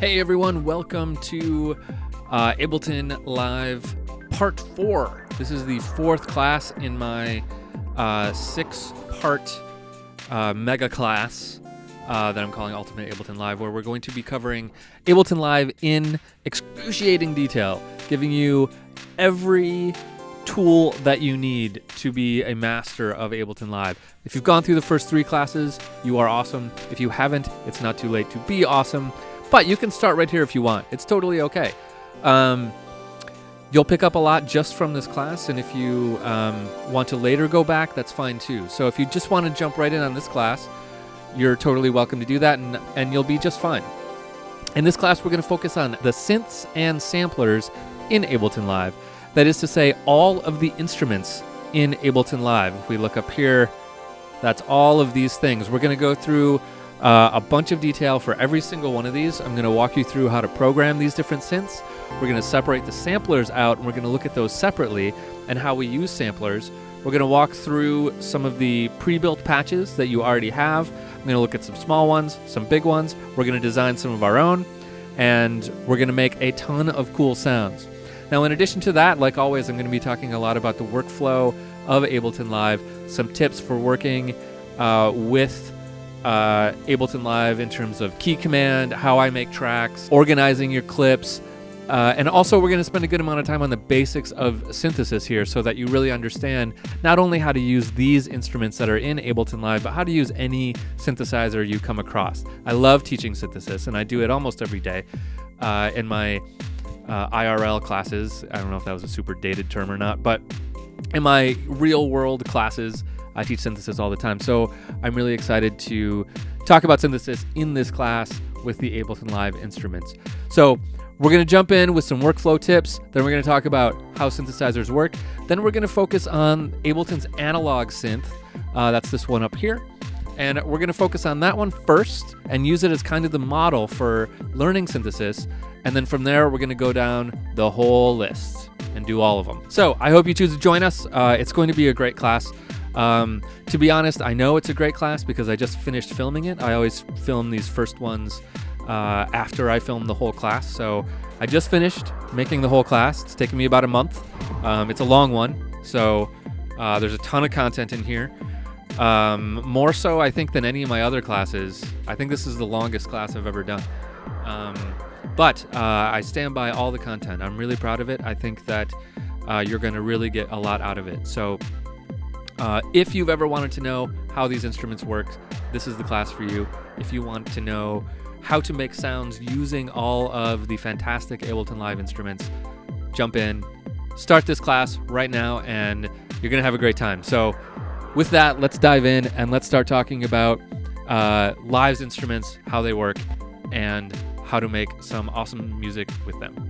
Hey everyone, welcome to Ableton Live Part 4. This is the fourth class in my 6-part mega class that I'm calling Ultimate Ableton Live, where we're going to be covering Ableton Live in excruciating detail, giving you every tool that you need to be a master of Ableton Live. If you've gone through the first 3 classes, you are awesome. If you haven't, it's not too late to be awesome. But you can start right here if you want. It's totally okay. You'll pick up a lot just from this class, and if you want to later go back, that's fine too. So if you just want to jump right in on this class, you're totally welcome to do that, and you'll be just fine. In this class, we're going to focus on the synths and samplers in Ableton Live. That is to say, all of the instruments in Ableton Live. If we look up here, that's all of these things. We're going to go through a bunch of detail for every single one of these. I'm going to walk you through how to program these different synths. We're going to separate the samplers out, and we're going to look at those separately and how we use samplers. We're going to walk through some of the pre-built patches that you already have. I'm going to look at some small ones, some big ones. We're going to design some of our own, and we're going to make a ton of cool sounds. Now, in addition to that, like always, I'm going to be talking a lot about the workflow of Ableton Live, some tips for working with Ableton Live in terms of key command, how I make tracks, organizing your clips, and also we're going to spend a good amount of time on the basics of synthesis here so that you really understand not only how to use these instruments that are in Ableton Live, but how to use any synthesizer you come across. I love teaching synthesis, and I do it almost every day in my IRL classes. I don't know if that was a super dated term or not, but in my real world classes, I teach synthesis all the time. So I'm really excited to talk about synthesis in this class with the Ableton Live instruments. So we're going to jump in with some workflow tips. Then we're going to talk about how synthesizers work. Then we're going to focus on Ableton's analog synth. That's this one up here. And we're going to focus on that one first and use it as kind of the model for learning synthesis. And then from there, we're going to go down the whole list and do all of them. So I hope you choose to join us. It's going to be a great class. To be honest, I know it's a great class because I just finished filming it. I always film these first ones after I film the whole class. So I just finished making the whole class. It's taken me about a month. It's a long one, so there's a ton of content in here. More so, I think, than any of my other classes. I think this is the longest class I've ever done. But I stand by all the content. I'm really proud of it. I think that you're going to really get a lot out of it. So if you've ever wanted to know how these instruments work, this is the class for you. If you want to know how to make sounds using all of the fantastic Ableton Live instruments, jump in, start this class right now, and you're going to have a great time. So with that, let's dive in and let's start talking about Live's instruments, how they work, and how to make some awesome music with them.